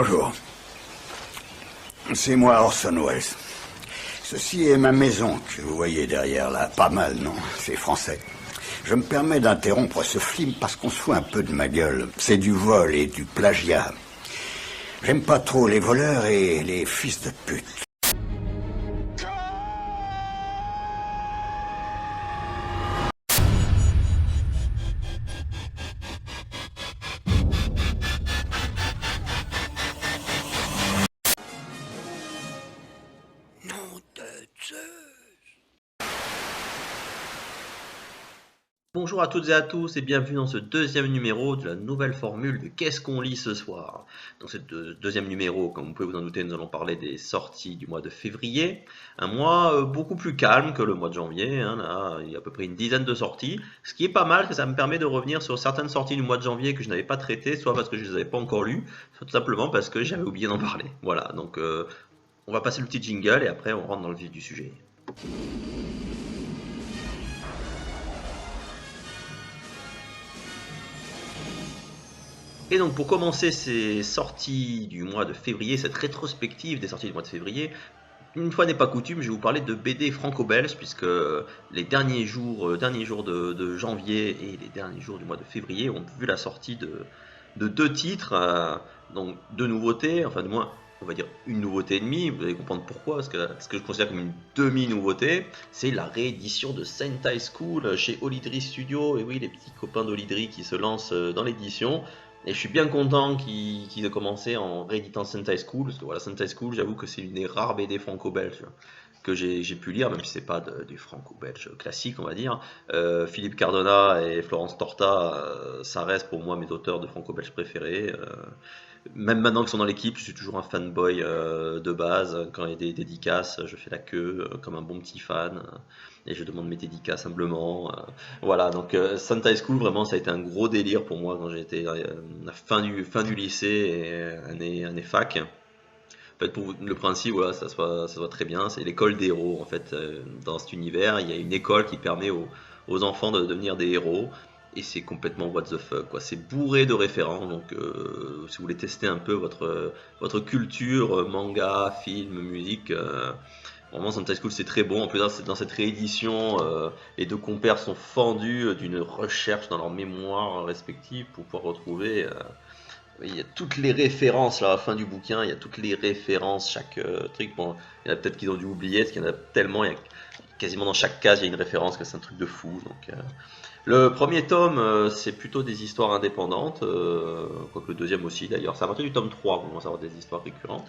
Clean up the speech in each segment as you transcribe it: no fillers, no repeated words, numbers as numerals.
Bonjour. C'est moi Orson Welles. Ceci est ma maison que vous voyez derrière là. Pas mal, non? C'est français. Je me permets d'interrompre ce film parce qu'on se fout un peu de ma gueule. C'est du vol et du plagiat. J'aime pas trop les voleurs et les fils de pute. Bonjour à toutes et à tous et bienvenue dans ce deuxième numéro de la nouvelle formule de Qu'est-ce qu'on lit ce soir. Dans ce deuxième numéro, comme vous pouvez vous en douter, nous allons parler des sorties du mois de février. Un mois beaucoup plus calme que le mois de janvier, hein. Là, il y a à peu près une dizaine de sorties. Ce qui est pas mal, que ça me permet de revenir sur certaines sorties du mois de janvier que je n'avais pas traitées, soit parce que je ne les avais pas encore lues, soit tout simplement parce que j'avais oublié d'en parler. Voilà, donc on va passer le petit jingle et après on rentre dans le vif du sujet. Et donc pour commencer ces sorties du mois de février, cette rétrospective des sorties du mois de février, une fois n'est pas coutume, je vais vous parler de BD franco-belge puisque les derniers jours de janvier et les derniers jours du mois de février ont vu la sortie de deux titres, donc deux nouveautés, enfin du moins on va dire une nouveauté et demie, vous allez comprendre pourquoi, parce que ce que je considère comme une demi-nouveauté, c'est la réédition de Sentai School chez Olydri Studio, et oui les petits copains d'Olydri qui se lancent dans l'édition. Et je suis bien content qu'ils aient commencé en rééditant Sentai School, parce que voilà, Sentai School, j'avoue que c'est une des rares BD franco-belges que j'ai pu lire, même si c'est pas du franco-belge classique, on va dire. Philippe Cardona et Florence Torta, ça reste pour moi mes auteurs de franco-belge préférés. Même maintenant qu'ils sont dans l'équipe, je suis toujours un fanboy de base. Quand il y a des dédicaces, je fais la queue comme un bon petit fan. Et je demande mes dédicaces humblement. Voilà, donc Sentai School, vraiment, ça a été un gros délire pour moi quand j'étais à la fin du lycée et année fac. En fait, pour le principe, voilà, ça se voit très bien. C'est l'école des héros. En fait, dans cet univers, il y a une école qui permet aux enfants de devenir des héros. Et c'est complètement what the fuck, quoi. C'est bourré de références. Donc, si vous voulez tester un peu votre culture, manga, film, musique, vraiment Sentai School c'est très bon. En plus, dans cette réédition, les deux compères sont fendus d'une recherche dans leur mémoire respective pour pouvoir retrouver. Il y a toutes les références là, à la fin du bouquin, il y a toutes les références, chaque truc. Bon, il y en a peut-être qu'ils ont dû oublier, parce qu'il y en a tellement, il y a quasiment dans chaque case, il y a une référence, que c'est un truc de fou. Donc, le premier tome, c'est plutôt des histoires indépendantes, quoique le deuxième aussi d'ailleurs. C'est à partir du tome 3 qu'on commence à avoir des histoires récurrentes.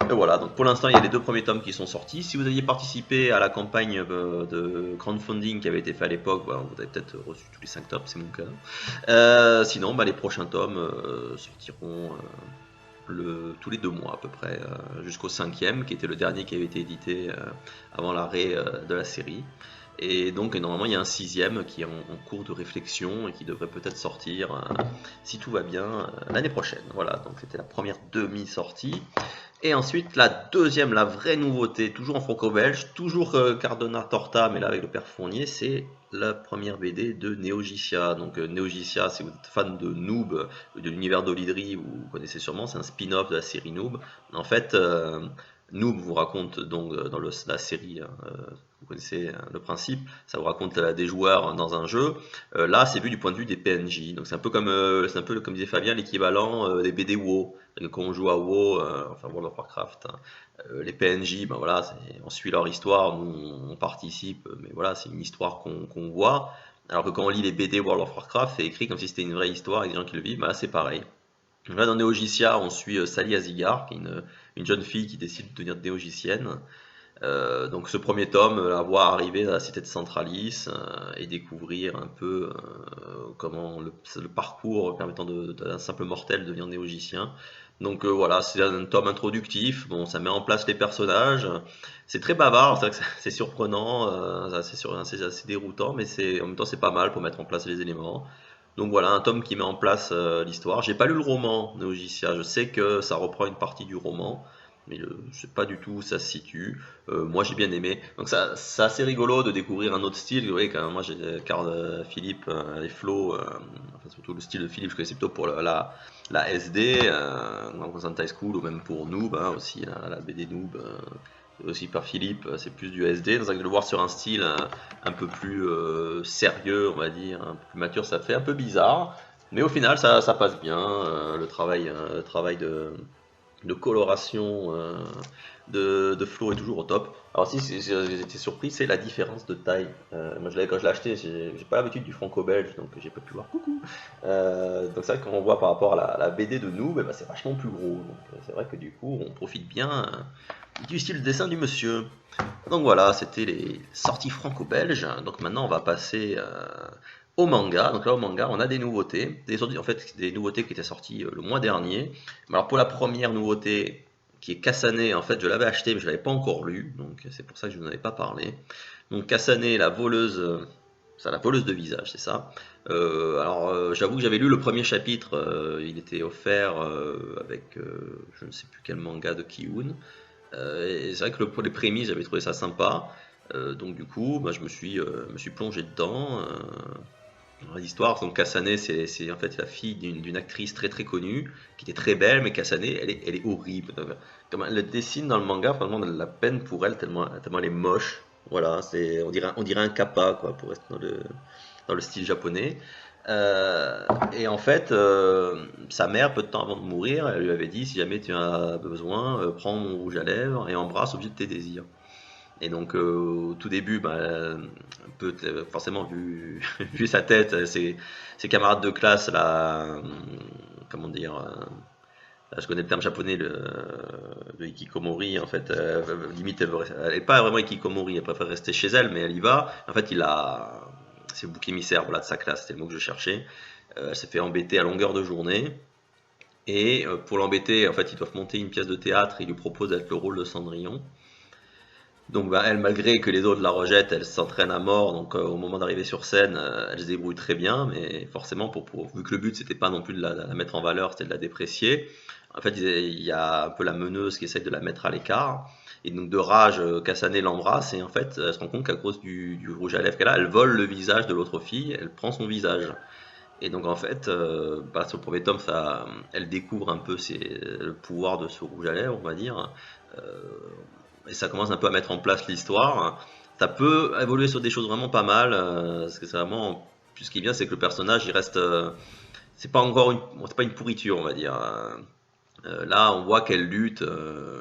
Et voilà, donc pour l'instant il y a les deux premiers tomes qui sont sortis. Si vous aviez participé à la campagne de crowdfunding qui avait été faite à l'époque, voilà, vous avez peut-être reçu tous les 5 tomes, c'est mon cas. Sinon, les prochains tomes sortiront tous les 2 mois à peu près, jusqu'au 5e, qui était le dernier qui avait été édité avant l'arrêt de la série. Et donc normalement il y a un 6e qui est en cours de réflexion et qui devrait peut-être sortir, si tout va bien, l'année prochaine. Voilà, donc c'était la première demi-sortie. Et ensuite la deuxième, la vraie nouveauté, toujours en franco-belge, toujours Cardona Torta, mais là avec le père Fournier, c'est la première BD de Neogicia. Donc Neogicia, si vous êtes fan de Noob, de l'univers d'Olydri, vous connaissez sûrement, c'est un spin-off de la série Noob. En fait, Noob vous raconte donc dans la série, vous connaissez le principe, ça vous raconte des joueurs dans un jeu. Là, c'est vu du point de vue des PNJ. Donc c'est un peu comme disait Fabien, l'équivalent des BD WoW. Quand on joue à WoW, enfin World of Warcraft, hein, les PNJ, ben voilà, on suit leur histoire, nous on participe, mais voilà, c'est une histoire qu'on voit. Alors que quand on lit les BD World of Warcraft, c'est écrit comme si c'était une vraie histoire avec des gens qui le vivent, ben là c'est pareil. Là dans Neogicia, on suit Sally Azigar, qui est une jeune fille qui décide de devenir néogicienne. Donc ce premier tome, la voir arriver à la cité de Centralis et découvrir un peu comment le parcours permettant d'un simple mortel de devenir néogicien. Donc voilà, c'est un tome introductif, bon, ça met en place les personnages, c'est très bavard, c'est vrai que c'est surprenant, c'est assez déroutant, mais en même temps c'est pas mal pour mettre en place les éléments. Donc voilà, un tome qui met en place l'histoire. J'ai pas lu le roman Neogicia, je sais que ça reprend une partie du roman, mais je sais pas du tout où ça se situe. Moi j'ai bien aimé. Donc ça, c'est assez rigolo de découvrir un autre style. Vous voyez, quand moi j'ai Carl Philippe et Flo, enfin, surtout le style de Philippe, je connaissais plutôt pour la SD, dans Constant High School, ou même pour Noob, hein, aussi la BD Noob. Aussi par Philippe, c'est plus du SD. Donc de le voir sur un style un peu plus sérieux, on va dire, un peu plus mature, ça fait un peu bizarre. Mais au final, ça passe bien. Le travail de coloration de Flo est toujours au top. Alors si j'ai été surpris, c'est la différence de taille. Moi, quand je l'ai acheté, j'ai pas l'habitude du franco-belge, donc j'ai pas pu voir. Coucou. Donc c'est vrai que quand on voit par rapport à la BD de nous, ben, c'est vachement plus gros. Donc c'est vrai que du coup, on profite bien du style de dessin du monsieur. Donc voilà, c'était les sorties franco-belges. Donc maintenant, on va passer au manga. Donc là, au manga, on a des nouveautés. En fait, des nouveautés qui étaient sorties le mois dernier. Alors pour la première nouveauté, qui est Kasane, en fait, je l'avais acheté, mais je ne l'avais pas encore lu. Donc c'est pour ça que je ne vous en avais pas parlé. Donc Kasane, la voleuse. C'est la voleuse de visage, c'est ça. J'avoue que j'avais lu le premier chapitre, il était offert avec je ne sais plus quel manga de Ki-hoon. Et c'est vrai que pour les prémices, j'avais trouvé ça sympa. Donc du coup, bah, je me suis plongé dedans. L'histoire, donc Kasane, c'est en fait la fille d'une actrice très très connue, qui était très belle, mais Kasane, elle est horrible. Comme elle le dessine dans le manga, vraiment de la peine pour elle, tellement elle est moche. Voilà, on dirait un kappa, quoi, pour rester dans le style japonais. Et en fait, sa mère, peu de temps avant de mourir, elle lui avait dit, si jamais tu as besoin, prends mon rouge à lèvres et embrasse au objet de tes désirs. Et donc au tout début, bah, forcément vu sa tête, ses camarades de classe, là, comment dire, là, je connais le terme japonais, le hikikomori, en fait, limite elle est pas vraiment hikikomori, elle préfère rester chez elle, mais elle y va. En fait, c'est le bouc émissaire, voilà, de sa classe, c'était le mot que je cherchais. Elle s'est fait embêter à longueur de journée. Et pour l'embêter, en fait, ils doivent monter une pièce de théâtre. Et il lui propose d'être le rôle de Cendrillon. Donc bah, elle, malgré que les autres la rejettent, elle s'entraîne à mort. Donc au moment d'arriver sur scène, elle se débrouille très bien. Mais forcément, vu que le but c'était pas non plus de la mettre en valeur, c'était de la déprécier. En fait, il y a un peu la meneuse qui essaie de la mettre à l'écart. Et donc de rage, Kasane l'embrasse. Et en fait, elle se rend compte qu'à cause du rouge à lèvres qu'elle a, elle vole le visage de l'autre fille. Elle prend son visage. Et donc en fait, bah, sur le premier tome, elle découvre un peu le pouvoir de ce rouge à lèvres, on va dire. Euh, et ça commence un peu à mettre en place l'histoire. Ça peut évoluer sur des choses vraiment pas mal, parce que c'est vraiment, plus ce qui est bien, c'est que le personnage, il reste, c'est pas une pourriture, on va dire. Là, on voit qu'elle lutte.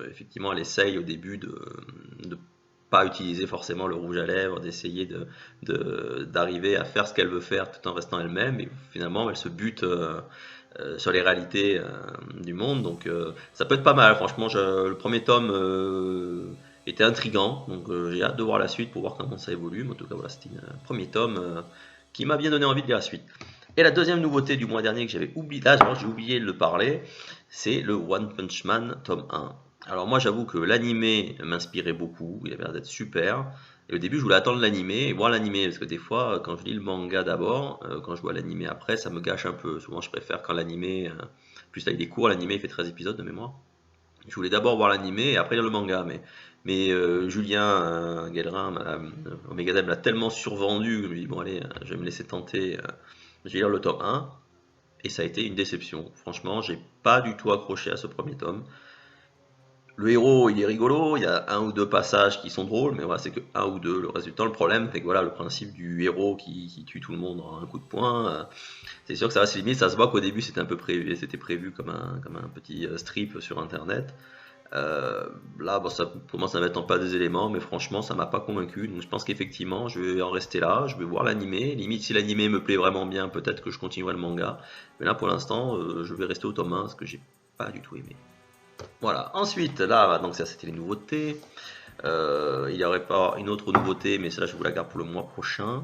Effectivement, elle essaye au début de pas utiliser forcément le rouge à lèvres, d'essayer d'arriver à faire ce qu'elle veut faire tout en restant elle-même. Et finalement, elle se bute sur les réalités du monde. Donc, ça peut être pas mal. Franchement, le premier tome était intriguant. Donc, j'ai hâte de voir la suite pour voir comment ça évolue. Mais en tout cas, voilà, c'était un premier tome qui m'a bien donné envie de lire la suite. Et la deuxième nouveauté du mois dernier que j'avais oublié, là j'ai oublié de le parler, c'est le One Punch Man tome 1. Alors moi j'avoue que l'animé m'inspirait beaucoup, il avait l'air d'être super. Et au début je voulais attendre l'animé et voir l'animé, parce que des fois quand je lis le manga d'abord, quand je vois l'animé après, ça me gâche un peu. Souvent je préfère quand l'animé, plus là il est court, l'animé il fait 13 épisodes de mémoire. Je voulais d'abord voir l'animé et après lire le manga, mais Julien Guélerin, Omega Zeb l'a tellement survendu que je me dis bon allez, je vais me laisser tenter, je vais lire le tome 1. Et ça a été une déception. Franchement, j'ai pas du tout accroché à ce premier tome. Le héros, il est rigolo, il y a un ou deux passages qui sont drôles, mais voilà, c'est que un ou deux. Le reste du temps, le problème, c'est que voilà, le principe du héros qui tue tout le monde en un coup de poing, c'est sûr que ça va se limiter. Ça se voit qu'au début, c'était prévu comme un petit strip sur Internet. Là, bon, ça commence à mettre en pas des éléments, mais franchement, ça m'a pas convaincu. Donc, je pense qu'effectivement, je vais en rester là. Je vais voir l'animé. Limite, si l'animé me plaît vraiment bien, peut-être que je continuerai le manga. Mais là, pour l'instant, je vais rester au tome 1, parce que j'ai pas du tout aimé. Voilà. Ensuite, là, donc ça, c'était les nouveautés. Il y aurait pas une autre nouveauté, mais celle-là, je vous la garde pour le mois prochain.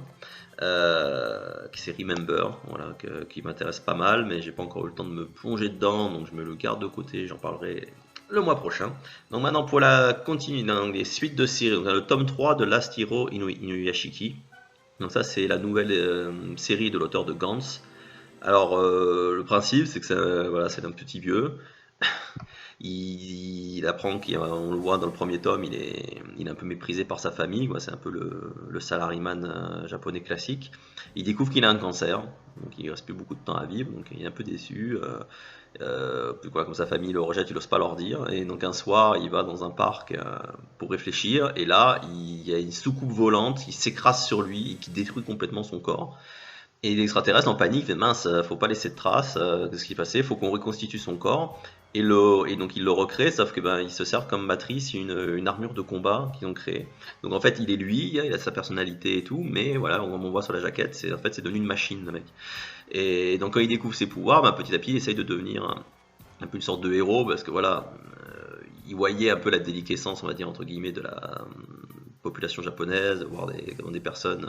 Qui c'est Remember, voilà, qui m'intéresse pas mal, mais j'ai pas encore eu le temps de me plonger dedans, donc je me le garde de côté. J'en parlerai le mois prochain. Donc maintenant pour la continue dans les suites de séries, donc le tome 3 de Last Hero Inuyashiki. Donc ça c'est la nouvelle série de l'auteur de Gantz. Alors le principe c'est que voilà, c'est un petit vieux il apprend qu'on le voit dans le premier tome, il est un peu méprisé par sa famille, quoi. C'est un peu le salaryman japonais classique. Il découvre qu'il a un cancer, donc il reste plus beaucoup de temps à vivre, donc il est un peu déçu. Puis quoi, comme sa famille le rejette, il n'ose pas leur dire. Et donc un soir, il va dans un parc pour réfléchir, et là, il y a une soucoupe volante qui s'écrase sur lui et qui détruit complètement son corps. Et l'extraterrestre en panique fait mince, faut pas laisser de traces, qu'est-ce qui s'est passé, faut qu'on reconstitue son corps. Et donc il le recrée, sauf que ben ils se servent comme matrice une armure de combat qu'ils ont créée. Donc en fait il est lui, il a sa personnalité et tout, mais voilà, on voit sur la jaquette, c'est en fait c'est devenu une machine le mec. Et donc quand il découvre ses pouvoirs, ben, petit à petit il essaye de devenir un peu une sorte de héros, parce que voilà, il voyait un peu la déliquescence, on va dire entre guillemets, de la population japonaise, voir comment des personnes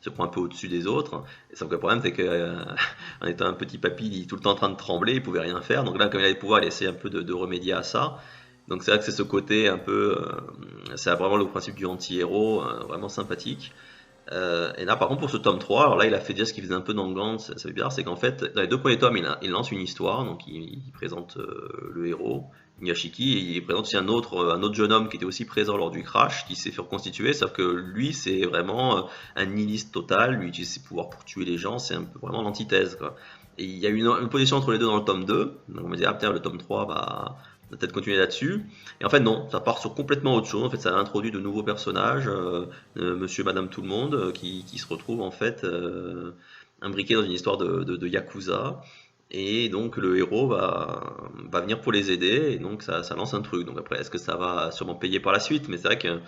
se prend un peu au-dessus des autres. Et sauf que le problème, c'est que en étant un petit papy, il est tout le temps en train de trembler, il pouvait rien faire. Donc là, comme il avait le pouvoir, il essaie un peu de remédier à ça. Donc c'est vrai que c'est ce côté un peu, c'est vraiment le principe du anti-héros, vraiment sympathique. Et là, par contre, pour ce tome 3, alors là, il a fait déjà ce qu'il faisait un peu dans Gantz, ça fait bizarre, c'est qu'en fait, dans les deux premiers tomes, il lance une histoire, donc il présente le héros, Miyashiki, et il présente aussi un autre jeune homme qui était aussi présent lors du crash, qui s'est fait reconstituer, sauf que lui, c'est vraiment un nihiliste total, lui utilise ses pouvoirs pour tuer les gens, c'est un peu vraiment l'antithèse, quoi. Et il y a une position entre les deux dans le tome 2, donc on me dit, ah putain, le tome 3 va peut-être continuer là-dessus. Et en fait, non, ça part sur complètement autre chose. En fait, ça introduit de nouveaux personnages, monsieur, madame, tout le monde, qui se retrouvent en fait imbriqués dans une histoire de yakuza. Et donc, le héros va venir pour les aider, et donc ça lance un truc. Donc, après, est-ce que ça va sûrement payer par la suite? Mais c'est vrai que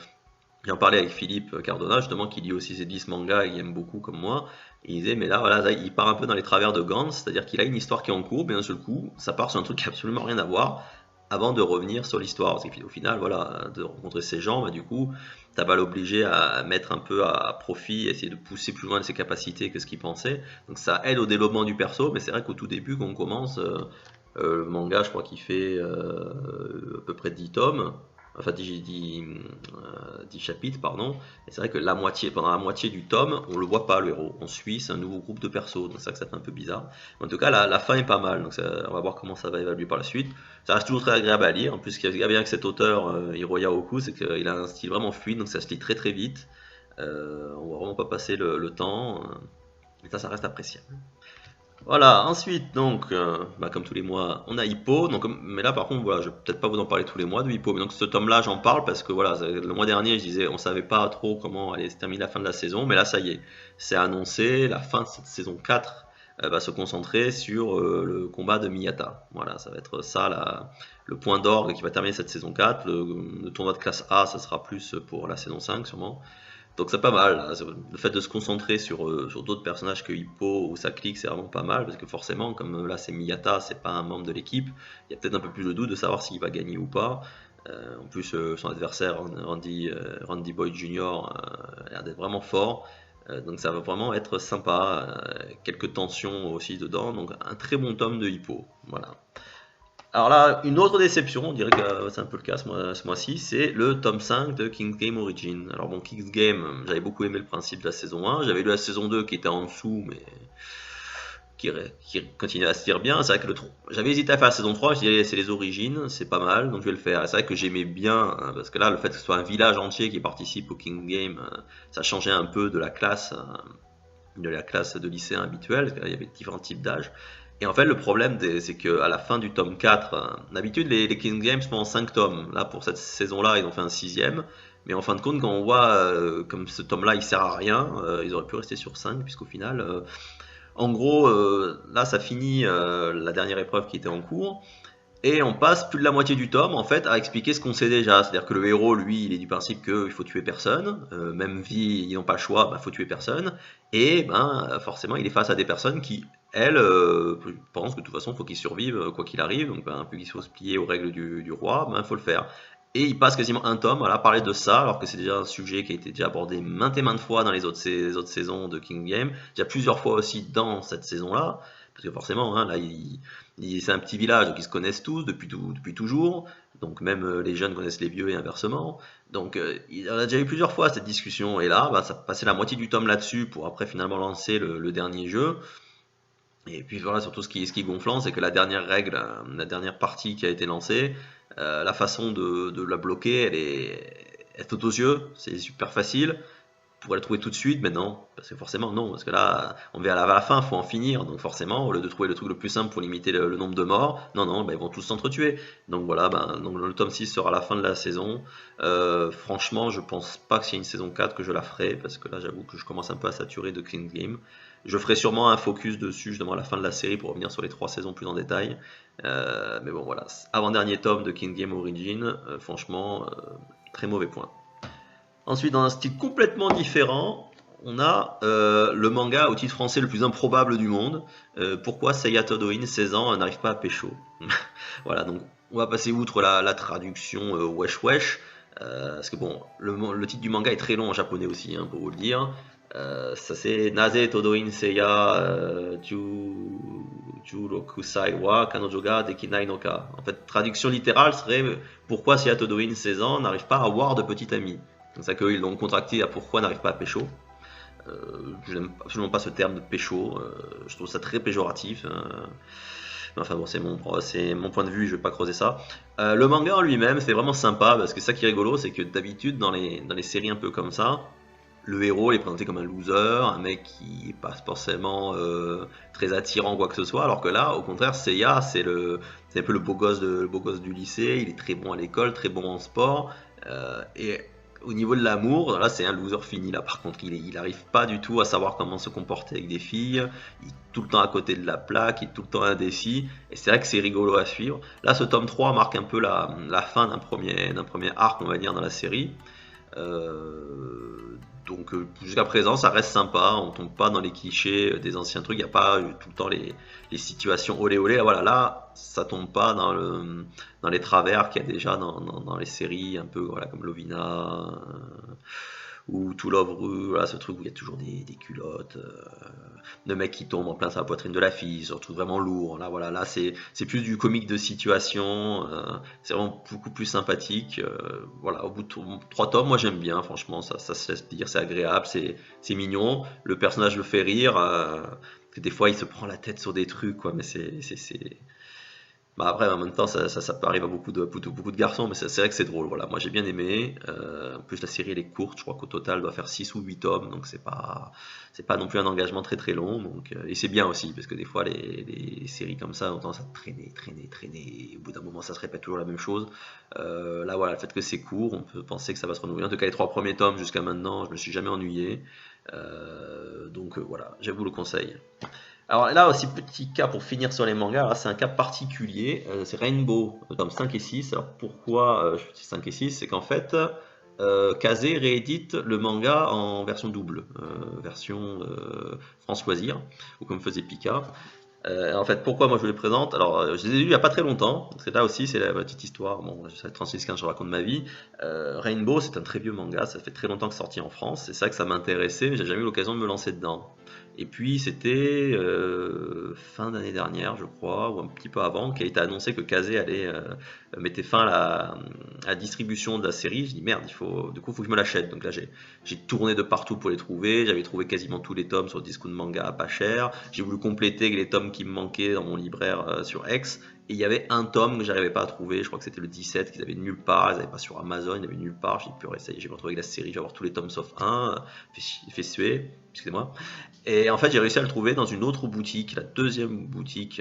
j'en parlais avec Philippe Cardona, justement, qui lit aussi ses 10 mangas, il aime beaucoup comme moi. Et il disait, mais là, voilà, il part un peu dans les travers de Gantz, c'est-à-dire qu'il a une histoire qui est en cours, mais d'un seul coup, ça part sur un truc qui n'a absolument rien à voir, avant de revenir sur l'histoire. Parce qu'au final, voilà, de rencontrer ces gens, bah, du coup, ça va l'obliger à mettre un peu à profit, essayer de pousser plus loin de ses capacités que ce qu'il pensait. Donc ça aide au développement du perso, mais c'est vrai qu'au tout début, quand on commence, le manga, je crois qu'il fait à peu près 10 tomes. Enfin, 10 chapitres, pardon. Et c'est vrai que pendant la moitié du tome, on le voit pas, le héros. On suit, c'est un nouveau groupe de persos. Donc c'est vrai que ça fait un peu bizarre. En tout cas, la fin est pas mal. Donc on va voir comment ça va évoluer par la suite. Ça reste toujours très agréable à lire. En plus, ce qui est bien avec cet auteur, Hiroya Oku, c'est qu'il a un style vraiment fluide. Donc ça se lit très très vite. On va vraiment pas passer le temps. Et ça reste appréciable. Voilà, ensuite, donc, comme tous les mois, on a Hippo. Donc, mais là, par contre, voilà, je vais peut-être pas vous en parler tous les mois de Hippo. Mais donc, ce tome-là, j'en parle parce que voilà, le mois dernier, je disais, on savait pas trop comment allait se terminer la fin de la saison. Mais là, ça y est, c'est annoncé. La fin de cette saison 4 va se concentrer sur le combat de Miyata. Voilà, ça va être ça, le point d'orgue qui va terminer cette saison 4. Le tournoi de classe A, ça sera plus pour la saison 5, sûrement. Donc c'est pas mal, là. Le fait de se concentrer sur d'autres personnages que Hippo ou sa clique, c'est vraiment pas mal, parce que forcément, comme là c'est Miyata, c'est pas un membre de l'équipe, il y a peut-être un peu plus de doute de savoir s'il va gagner ou pas. En plus, son adversaire, Randy Boyd Jr., a l'air d'être vraiment fort. Donc ça va vraiment être sympa, quelques tensions aussi dedans, donc un très bon tome de Hippo. Voilà. Alors là, une autre déception, on dirait que c'est un peu le cas ce mois-ci, c'est le tome 5 de King's Game Origin. Alors bon, King's Game, j'avais beaucoup aimé le principe de la saison 1, j'avais lu la saison 2 qui était en dessous, mais qui continuait à se lire bien. C'est vrai que j'avais hésité à faire la saison 3, je disais c'est les origines, c'est pas mal, donc je vais le faire. C'est vrai que j'aimais bien, hein, parce que là, le fait que ce soit un village entier qui participe au King's Game, ça changeait un peu de la classe de lycéen habituelle, parce qu'il y avait différents types d'âge. Et en fait, le problème, c'est qu'à la fin du tome 4, d'habitude, les King's Games font en 5 tomes. Là, pour cette saison-là, ils ont fait un 6e. Mais en fin de compte, quand on voit comme ce tome-là, il sert à rien, ils auraient pu rester sur 5, puisqu'au final, en gros, là, ça finit la dernière épreuve qui était en cours. Et on passe plus de la moitié du tome en fait à expliquer ce qu'on sait déjà. C'est-à-dire que le héros, lui, il est du principe qu'il faut tuer personne. Même vie, ils n'ont pas le choix, il faut tuer personne. Et forcément, il est face à des personnes qui, elles, pensent que de toute façon, il faut qu'ils survivent quoi qu'il arrive. Donc, plus qu'il faut se plier aux règles du roi, il faut le faire. Et il passe quasiment un tome à parler de ça, alors que c'est déjà un sujet qui a été déjà abordé maintes et maintes fois dans les autres saisons de King Game, déjà plusieurs fois aussi dans cette saison-là, parce que forcément, hein, là, c'est un petit village, donc ils se connaissent tous depuis toujours, donc même les jeunes connaissent les vieux et inversement. Donc il en a déjà eu plusieurs fois cette discussion, et là, ça passait la moitié du tome là-dessus pour après finalement lancer le dernier jeu. Et puis voilà, surtout ce qui est gonflant, c'est que la dernière règle, la dernière partie qui a été lancée, la façon de la bloquer, elle saute aux yeux, c'est super facile. Pour la trouver tout de suite, mais non, parce que forcément non, parce que là, on verra à la fin, faut en finir, donc forcément, au lieu de trouver le truc le plus simple pour limiter le nombre de morts, non, non, bah, ils vont tous s'entretuer. Donc voilà, donc le tome 6 sera la fin de la saison. Franchement, je pense pas que s'il y a une saison 4 que je la ferai, parce que là, j'avoue que je commence un peu à saturer de King Game. Je ferai sûrement un focus dessus, justement, à la fin de la série, pour revenir sur les 3 saisons plus en détail. Mais bon, voilà, avant-dernier tome de King Game Origin, franchement, très mauvais point. Ensuite, dans un style complètement différent, on a le manga au titre français le plus improbable du monde. Pourquoi Seiya Todoin, 16 ans, n'arrive pas à pécho? Voilà, donc on va passer outre la traduction wesh wesh. Parce que bon, le titre du manga est très long en japonais aussi, hein, pour vous le dire. Ça c'est Naze Todoin Seiya Jurokusai wa Kanojo ga Dekinai no ka. En fait, traduction littérale serait pourquoi Seiya Todoin, 16 ans, n'arrive pas à avoir de petit ami. C'est ça qu'ils l'ont contracté à pourquoi n'arrive pas à pécho. Je n'aime absolument pas ce terme de pécho. Je trouve ça très péjoratif. Enfin bon, c'est mon point de vue, je vais pas creuser ça. Le manga en lui-même, c'est vraiment sympa parce que ça qui est rigolo, c'est que d'habitude, dans les séries un peu comme ça, le héros il est présenté comme un loser, un mec qui est pas forcément très attirant quoi que ce soit, alors que là, au contraire, Seiya, c'est un peu le beau gosse du lycée, il est très bon à l'école, très bon en sport, et au niveau de l'amour, là c'est un loser fini là par contre, il arrive pas du tout à savoir comment se comporter avec des filles, il est tout le temps à côté de la plaque, il est tout le temps indécis, et c'est vrai que c'est rigolo à suivre. Là ce tome 3 marque un peu la fin d'un premier arc on va dire dans la série. Donc jusqu'à présent ça reste sympa, on tombe pas dans les clichés des anciens trucs, il n'y a pas tout le temps les situations olé olé, voilà, là ça tombe pas dans les travers qu'il y a déjà dans les séries un peu voilà, comme Lovina ou To Love Ru, voilà, ce truc où il y a toujours des culottes, de mecs qui tombent en plein sur la poitrine de la fille, se retrouve vraiment lourd, là voilà, là c'est plus du comique de situation, c'est vraiment beaucoup plus sympathique, voilà, au bout de 3 tomes, moi j'aime bien, franchement, ça se laisse dire, c'est agréable, c'est mignon, le personnage le fait rire, que des fois il se prend la tête sur des trucs, quoi, mais bah après, en même temps, ça peut arriver à beaucoup de garçons, mais c'est vrai que c'est drôle. Voilà, moi j'ai bien aimé. En plus, la série elle est courte. Je crois qu'au total, elle doit faire 6 ou 8 tomes, donc c'est pas non plus un engagement très très long. Donc, et c'est bien aussi, parce que des fois, les séries comme ça ont tendance à traîner. Et au bout d'un moment, ça se répète toujours la même chose. Là, voilà, le fait que c'est court, on peut penser que ça va se renouveler. En tout cas, les 3 premiers tomes jusqu'à maintenant, je me suis jamais ennuyé. Donc voilà, j'avoue le conseil. Alors là aussi, petit cas pour finir sur les mangas, là c'est un cas particulier, c'est Rainbow, tome 5 et 6. Alors pourquoi je dis 5 et 6? C'est qu'en fait, Kazé réédite le manga en version double, version France Loisirs, ou comme faisait Pika. En fait, pourquoi moi je vous les présente? Alors, je les ai lus il n'y a pas très longtemps, parce que là aussi c'est la petite histoire, bon, ça fait 36-15, je raconte ma vie. Rainbow, c'est un très vieux manga, ça fait très longtemps que c'est sorti en France, c'est ça que ça m'intéressait, mais j'ai jamais eu l'occasion de me lancer dedans. Et puis c'était fin d'année dernière, je crois, ou un petit peu avant, qu'il a été annoncé que Kazé allait mettre fin à la distribution de la série. Je dis merde, du coup, il faut que je me l'achète. Donc là, j'ai tourné de partout pour les trouver. J'avais trouvé quasiment tous les tomes sur Discount Manga à pas cher. J'ai voulu compléter les tomes qui me manquaient dans mon libraire sur X. Et il y avait un tome que j'arrivais pas à trouver. Je crois que c'était le 17 qu'ils avaient nulle part. Ils n'avaient pas sur Amazon, ils n'avaient nulle part. J'ai dit purée, ça y est, j'ai retrouvé la série. Je vais avoir tous les tomes sauf un. Fait suer, excusez-moi. Et en fait, j'ai réussi à le trouver dans une autre boutique, la deuxième boutique.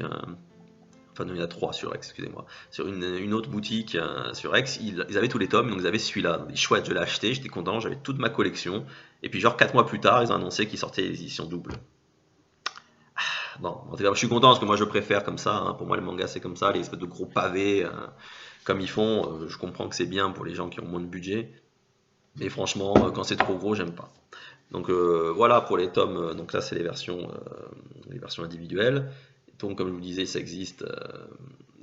Enfin, non, il y en a 3 sur X, excusez-moi. Sur une autre boutique sur X, ils avaient tous les tomes, donc ils avaient celui-là. Donc, chouette, je l'ai acheté, j'étais content, j'avais toute ma collection. Et puis, genre 4 mois plus tard, ils ont annoncé qu'ils sortaient les éditions doubles. Bon, en tout cas, je suis content parce que moi je préfère comme ça. Hein. Pour moi, le manga c'est comme ça, les espèces de gros pavés comme ils font. Je comprends que c'est bien pour les gens qui ont moins de budget. Mais franchement, quand c'est trop gros, j'aime pas. Donc voilà pour les tomes. Donc là, c'est les versions individuelles. Donc comme je vous disais, ça existe.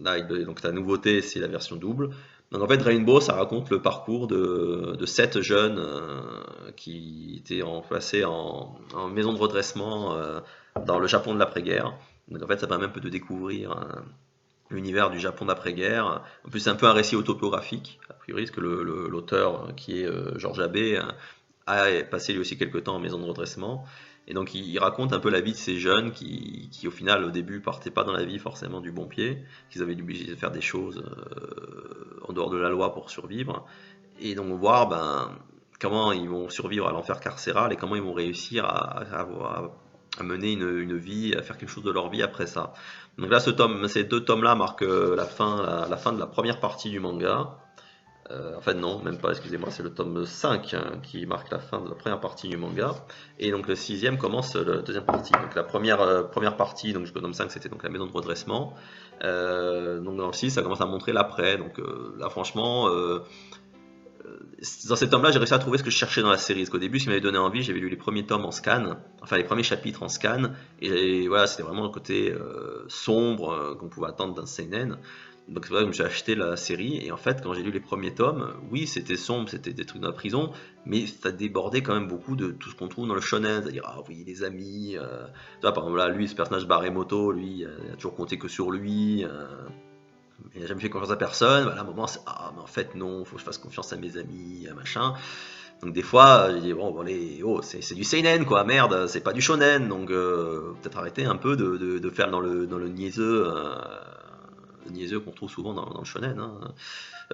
Là, donc la nouveauté, c'est la version double. Donc en fait, Rainbow, ça raconte le parcours de 7 jeunes qui étaient placés en maison de redressement dans le Japon de l'après-guerre. Donc en fait, ça permet un peu de découvrir l'univers du Japon d'après-guerre. En plus, c'est un peu un récit autobiographique, a priori, parce que l'auteur, qui est Georges Abbé, a passé lui aussi quelques temps en maison de redressement. Et donc il raconte un peu la vie de ces jeunes qui au final au début partaient pas dans la vie forcément du bon pied, qu'ils avaient dû obligé de faire des choses en dehors de la loi pour survivre. Et donc voir comment ils vont survivre à l'enfer carcéral et comment ils vont réussir à mener une vie, à faire quelque chose de leur vie après ça. Donc là, ces deux tomes-là marquent la fin de la première partie du manga. En fait, non, même pas, excusez-moi, c'est le tome 5 qui marque la fin de la première partie du manga. Et donc le sixième commence la deuxième partie. Donc la première partie, donc jusqu'au tome 5, c'était donc la maison de redressement. Donc dans le 6, ça commence à montrer l'après. Donc là, franchement, dans cet tome-là, j'ai réussi à trouver ce que je cherchais dans la série. Parce qu'au début, ce qui m'avait donné envie, j'avais lu les premiers tomes en scan, enfin les premiers chapitres en scan, et voilà, c'était vraiment le côté sombre qu'on pouvait attendre d'un seinen. Donc c'est pour ça que je me suis acheté la série, et en fait, quand j'ai lu les premiers tomes, oui, c'était sombre, c'était des trucs dans la prison, mais ça débordait quand même beaucoup de tout ce qu'on trouve dans le shonen, c'est-à-dire, ah oui, les amis, tu vois, par exemple là, lui, ce personnage Baremoto, lui, il a toujours compté que sur lui, il n'a jamais fait confiance à personne. Voilà, à un moment, c'est ah, mais en fait, non, faut que je fasse confiance à mes amis, machin. Donc, des fois, je dis bon, allez, oh, c'est du seinen, quoi, merde, c'est pas du shonen. Donc, peut-être arrêter un peu de faire dans le niaiseux qu'on trouve souvent dans le shonen, hein,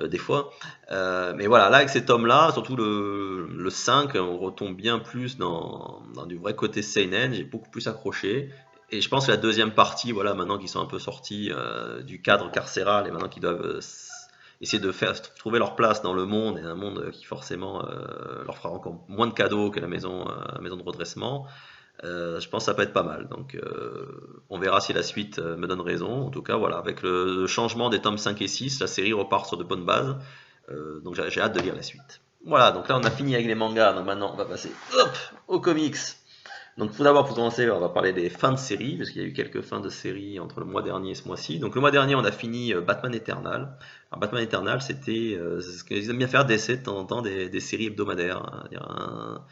des fois. Mais voilà, là, avec cet homme-là, surtout le 5, on retombe bien plus dans du vrai côté seinen. J'ai beaucoup plus accroché. Et je pense que la deuxième partie, voilà, maintenant qu'ils sont un peu sortis du cadre carcéral et maintenant qu'ils doivent essayer de trouver leur place dans le monde, et un monde qui forcément leur fera encore moins de cadeaux que la maison de redressement, je pense que ça peut être pas mal. Donc on verra si la suite me donne raison. En tout cas, voilà, avec le changement des tomes 5 et 6, la série repart sur de bonnes bases. Donc j'ai hâte de lire la suite. Voilà, donc là on a fini avec les mangas, donc maintenant on va passer aux comics. Donc tout d'abord, pour commencer, on va parler des fins de série, parce qu'il y a eu quelques fins de série entre le mois dernier et ce mois-ci. Donc le mois dernier, on a fini Batman Eternal. Alors Batman Eternal, c'était ce qu'ils aiment bien faire d'essai de temps en temps, des séries hebdomadaires, hein, c'est-à-dire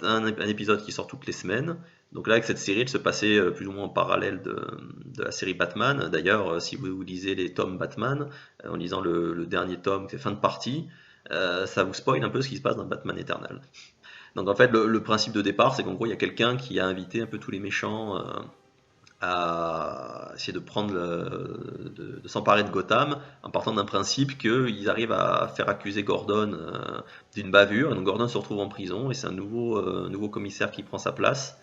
un épisode qui sort toutes les semaines. Donc là, avec cette série, elle se passait plus ou moins en parallèle de la série Batman. D'ailleurs, si vous lisez les tomes Batman, en lisant le dernier tome, c'est fin de partie, ça vous spoil un peu ce qui se passe dans Batman Eternal. Donc en fait, le principe de départ, c'est qu'en gros, il y a quelqu'un qui a invité un peu tous les méchants à essayer de de s'emparer de Gotham, en partant d'un principe qu'ils arrivent à faire accuser Gordon d'une bavure. Et donc Gordon se retrouve en prison et c'est un nouveau commissaire qui prend sa place.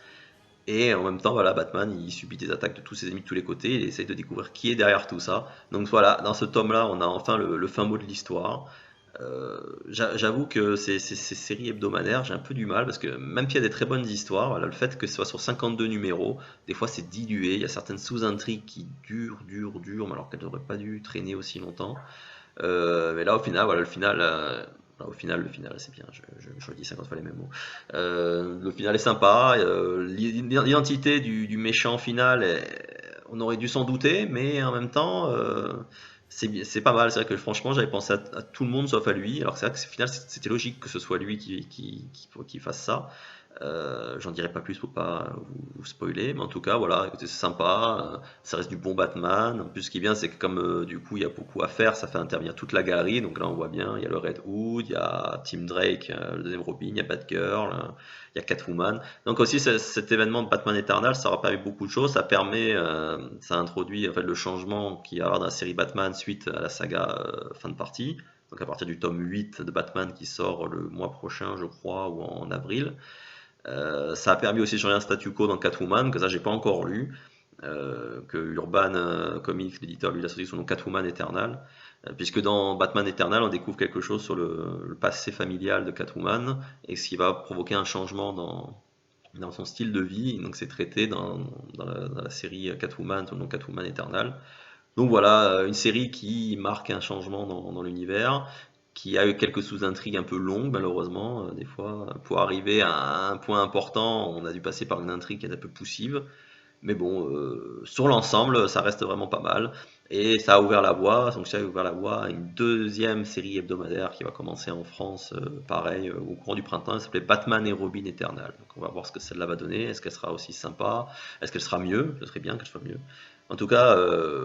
Et en même temps, voilà, Batman, il subit des attaques de tous ses ennemis de tous les côtés, il essaye de découvrir qui est derrière tout ça. Donc voilà, dans ce tome-là, on a enfin le fin mot de l'histoire. J'avoue que ces séries hebdomadaires, j'ai un peu du mal parce que même s'il y a des très bonnes histoires, voilà, le fait que ce soit sur 52 numéros, des fois c'est dilué, il y a certaines sous-intrigues qui durent, mais alors qu'elles n'auraient pas dû traîner aussi longtemps. Mais là, au final, voilà, le final, c'est bien, je dis 50 fois les mêmes mots. Le final est sympa, l'identité du méchant final, on aurait dû s'en douter, mais en même temps, c'est pas mal. C'est vrai que franchement, j'avais pensé à tout le monde sauf à lui. Alors c'est vrai que au final, c'était logique que ce soit lui qui fasse ça. J'en dirai pas plus pour pas vous spoiler, mais en tout cas, voilà, écoutez, c'est sympa. Ça reste du bon Batman. En plus, ce qui est bien, c'est que comme du coup, il y a beaucoup à faire, ça fait intervenir toute la galerie. Donc là, on voit bien, il y a le Red Hood, il y a Tim Drake, le deuxième Robin, il y a Batgirl, il y a Catwoman. Donc aussi, cet événement de Batman Eternal, ça aura permis beaucoup de choses. Ça introduit en fait le changement qu'il y a dans la série Batman suite à la saga fin de partie. Donc à partir du tome 8 de Batman qui sort le mois prochain, je crois, ou en avril. Ça a permis aussi de changer un statu quo dans Catwoman, que ça j'ai pas encore lu, que Urban Comics, l'éditeur, lui, a sorti son nom Catwoman Eternal, puisque dans Batman Eternal, on découvre quelque chose sur le passé familial de Catwoman, et ce qui va provoquer un changement dans son style de vie. Donc c'est traité dans la série Catwoman, son nom Catwoman Eternal. Donc voilà, une série qui marque un changement dans l'univers, qui a eu quelques sous-intrigues un peu longues malheureusement, des fois. Pour arriver à un point important, on a dû passer par une intrigue qui est un peu poussive. Mais bon, sur l'ensemble, ça reste vraiment pas mal. Et ça a ouvert la voie, donc ça a ouvert la voie à une deuxième série hebdomadaire qui va commencer en France, pareil, au courant du printemps. Elle s'appelait Batman et Robin Eternal. Donc on va voir ce que celle-là va donner. Est-ce qu'elle sera aussi sympa? Est-ce qu'elle sera mieux? Ce serait bien qu'elle soit mieux. En tout cas,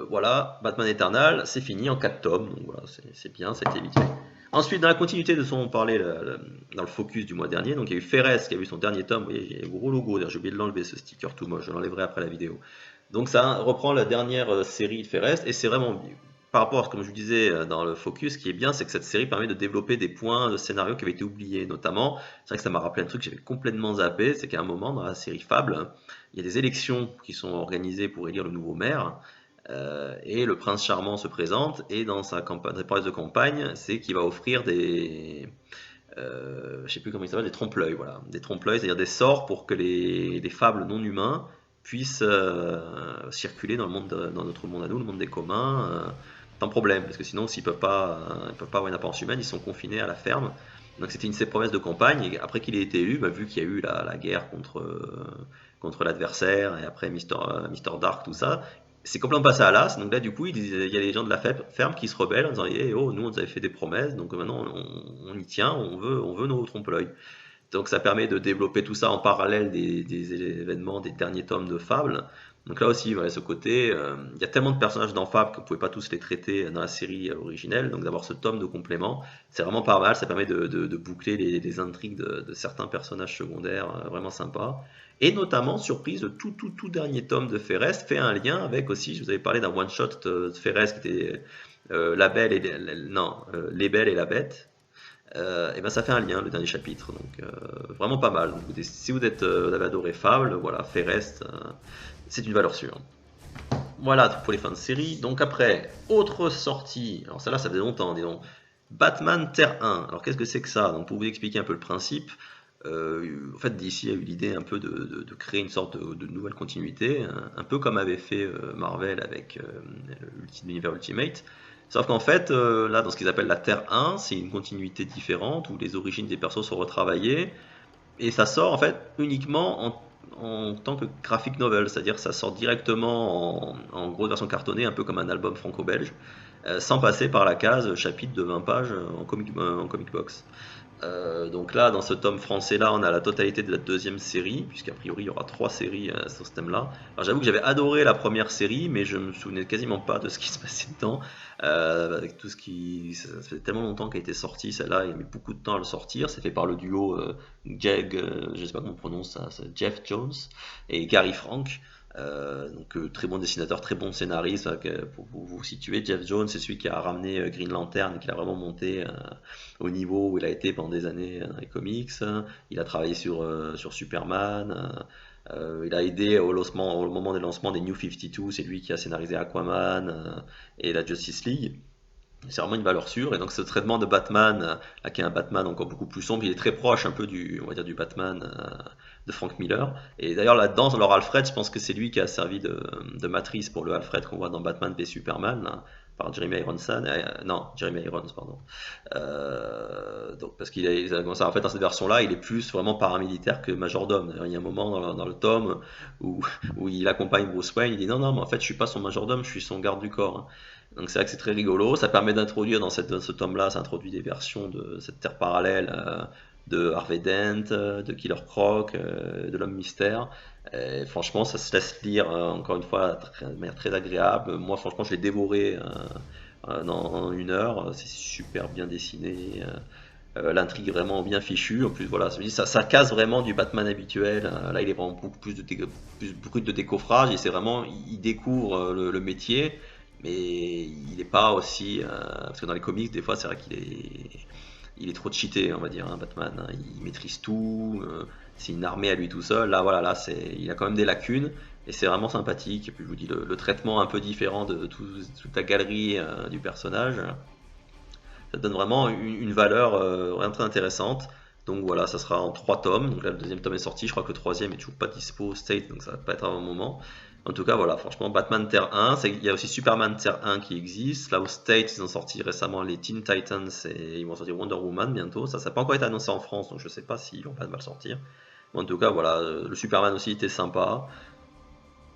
voilà, Batman Eternal, c'est fini en 4 tomes. Donc voilà, c'est bien, ça a été vite fait. Ensuite, dans la continuité de ce dont on parlait dans le focus du mois dernier, donc il y a eu Ferres qui a vu son dernier tome. Vous voyez, il y a un gros logo, d'ailleurs j'ai oublié de l'enlever, ce sticker tout moche, je l'enlèverai après la vidéo. Donc ça reprend la dernière série de Ferres, et c'est vraiment, par rapport à ce que je vous disais dans le focus, ce qui est bien, c'est que cette série permet de développer des points de scénario qui avaient été oubliés, notamment, c'est vrai que ça m'a rappelé un truc que j'avais complètement zappé, c'est qu'à un moment dans la série Fable, il y a des élections qui sont organisées pour élire le nouveau maire, et le prince charmant se présente, et dans sa campagne, promesse de campagne, c'est qu'il va offrir des, je sais plus comment il s'appelle, des trompe-l'œil, voilà, des trompe-l'œil, c'est-à-dire des sorts pour que les fables non humains puissent circuler dans le monde, dans notre monde à nous, le monde des communs, sans problème, parce que sinon, s'ils peuvent pas avoir une apparence humaine, ils sont confinés à la ferme. Donc c'était une de ses promesses de campagne, et après qu'il ait été élu, bah, vu qu'il y a eu la guerre contre l'adversaire, et après Mister Dark, tout ça, c'est complètement passé à l'as. Donc là, du coup, il y a les gens de la ferme qui se rebellent en disant hey, oh, nous, on nous avait fait des promesses, donc maintenant, on y tient, on veut nos trompe-l'œil. Donc ça permet de développer tout ça en parallèle des événements des derniers tomes de Fable. Donc là aussi, voilà, ce côté, il y a tellement de personnages dans Fable que vous ne pouvez pas tous les traiter dans la série originelle. Donc d'avoir ce tome de complément, c'est vraiment pas mal. Ça permet de boucler les intrigues de certains personnages secondaires vraiment sympas. Et notamment, surprise, le tout dernier tome de Ferres fait un lien avec aussi, je vous avais parlé d'un one-shot de Ferres qui était Les Belles et la Bête. Et ben ça fait un lien, le dernier chapitre, donc vraiment pas mal. Donc, si vous avez adoré Fable, voilà, Ferres, c'est une valeur sûre. Voilà pour les fins de série. Donc après, autre sortie, alors celle-là ça faisait longtemps, disons, Batman Terre 1. Alors qu'est-ce que c'est que ça? Donc pour vous expliquer un peu le principe, en fait DC a eu l'idée un peu de créer une sorte de nouvelle continuité, un peu comme avait fait Marvel avec l'univers Ultimate. Sauf qu'en fait, là, dans ce qu'ils appellent la Terre 1, c'est une continuité différente où les origines des persos sont retravaillées et ça sort en fait uniquement en tant que graphic novel, c'est-à-dire ça sort directement en grosse version cartonnée, un peu comme un album franco-belge, sans passer par la case chapitre de 20 pages en comic box. Donc là, dans ce tome français-là, on a la totalité de la deuxième série, puisqu'a priori il y aura 3 séries sur ce thème-là. Alors j'avoue que j'avais adoré la première série, mais je me souvenais quasiment pas de ce qui se passait dedans. Avec tout ce qui... Ça fait tellement longtemps qu'elle a été sortie, celle-là, il a mis beaucoup de temps à le sortir. C'est fait par le duo je sais pas comment on prononce ça, c'est Jeff Jones et Gary Frank. Donc très bon dessinateur, très bon scénariste. Pour vous situer, Jeff Jones, c'est celui qui a ramené Green Lantern et qui l'a vraiment monté au niveau où il a été pendant des années dans les comics. Il a travaillé sur Superman. Il a aidé au moment des lancements des New 52. C'est lui qui a scénarisé Aquaman et la Justice League. C'est vraiment une valeur sûre, et donc ce traitement de Batman, là, qui est un Batman encore beaucoup plus sombre, il est très proche un peu on va dire, du Batman de Frank Miller. Et d'ailleurs là-dedans, dans leur Alfred, je pense que c'est lui qui a servi de matrice pour le Alfred qu'on voit dans Batman v Superman, là, par Jeremy Irons, Jeremy Irons, pardon. Donc, parce qu'il en fait dans cette version-là, il est plus vraiment paramilitaire que majordome. D'ailleurs, il y a un moment dans le tome où il accompagne Bruce Wayne, il dit non, mais en fait je suis pas son majordome, je suis son garde du corps. Donc c'est vrai que c'est très rigolo, ça permet d'introduire dans ce tome-là, ça introduit des versions de cette terre parallèle de Harvey Dent, de Killer Croc, de l'homme mystère. Et franchement, ça se laisse lire encore une fois de manière très agréable. Moi, franchement, je l'ai dévoré en 1 heure. C'est super bien dessiné. L'intrigue est vraiment bien fichue. En plus, voilà, ça casse vraiment du Batman habituel. Là, il est vraiment beaucoup plus de décoffrage et c'est vraiment, il découvre le métier. Mais il n'est pas aussi... parce que dans les comics, des fois, c'est vrai il est trop cheaté, on va dire, hein, Batman. Hein. Il maîtrise tout, c'est une armée à lui tout seul. Là, voilà, il a quand même des lacunes, et c'est vraiment sympathique. Et puis, je vous dis, le traitement un peu différent de toute la galerie du personnage, ça donne vraiment une valeur vraiment très intéressante. Donc voilà, ça sera en 3 tomes. Donc là, le 2e tome est sorti, je crois que le 3e est toujours pas dispo State, donc ça va pas être à un moment. En tout cas, voilà, franchement, Batman Terre 1, il y a aussi Superman Terre 1 qui existe. Là, au States, ils ont sorti récemment les Teen Titans et ils vont sortir Wonder Woman bientôt. Ça n'a pas encore été annoncé en France, donc je sais pas s'ils vont pas mal sortir. Mais en tout cas, voilà, le Superman aussi était sympa.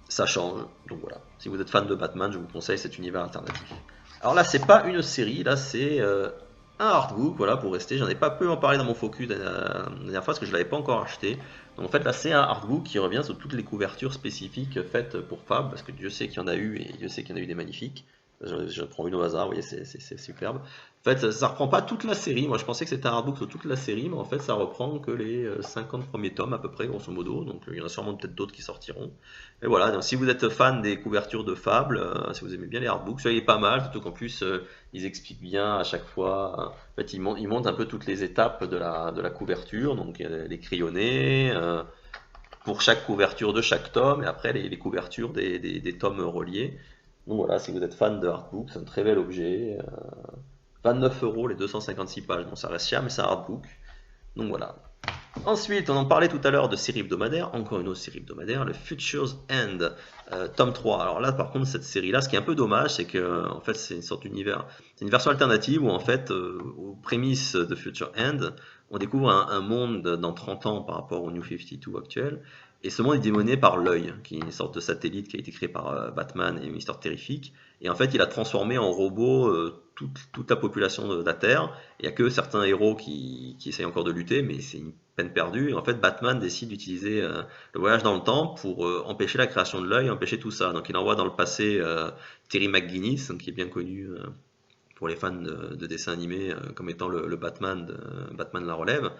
Ça change, donc voilà. Si vous êtes fan de Batman, je vous conseille cet univers alternatif. Alors là, c'est pas une série, là, c'est un artbook, voilà, pour rester. J'en ai pas peu en parler dans mon focus la dernière fois parce que je l'avais pas encore acheté. Donc en fait, là, c'est un artbook qui revient sur toutes les couvertures spécifiques faites pour Fable, parce que Dieu sait qu'il y en a eu et Dieu sait qu'il y en a eu des magnifiques. Je prends une au hasard, vous voyez, c'est superbe. En fait, ça reprend pas toute la série. Moi, je pensais que c'était un artbook sur toute la série, mais en fait, ça reprend que les 50 premiers tomes, à peu près, grosso modo. Donc, il y en a sûrement peut-être d'autres qui sortiront. Et voilà, donc si vous êtes fan des couvertures de Fable, si vous aimez bien les artbooks, ça il est pas mal, surtout qu'en plus, ils expliquent bien à chaque fois. En fait, ils montrent un peu toutes les étapes de la couverture. Donc, il y a les crayonnés, pour chaque couverture de chaque tome, et après les couvertures des tomes reliés. Donc voilà, si vous êtes fan de artbook, c'est un très bel objet. 29 € les 256 pages, bon ça reste cher, mais c'est un artbook. Donc voilà. Ensuite, on en parlait tout à l'heure de série hebdomadaire, encore une autre série hebdomadaire, le Future's End, tome 3. Alors là, par contre, cette série-là, ce qui est un peu dommage, c'est que en fait, c'est une sorte d'univers, c'est une version alternative où en fait, aux prémices de Future End, on découvre un monde dans 30 ans par rapport au New 52 actuel. Et ce monde est démoné par l'œil, qui est une sorte de satellite qui a été créé par Batman et Mister Terrific. Et en fait, il a transformé en robot toute la population de la Terre. Il n'y a que certains héros qui essayent encore de lutter, mais c'est une peine perdue. Et en fait, Batman décide d'utiliser le voyage dans le temps pour empêcher la création de l'œil, empêcher tout ça. Donc il envoie dans le passé Terry McGinnis, donc, qui est bien connu pour les fans de dessins animés comme étant le Batman de Batman la relève.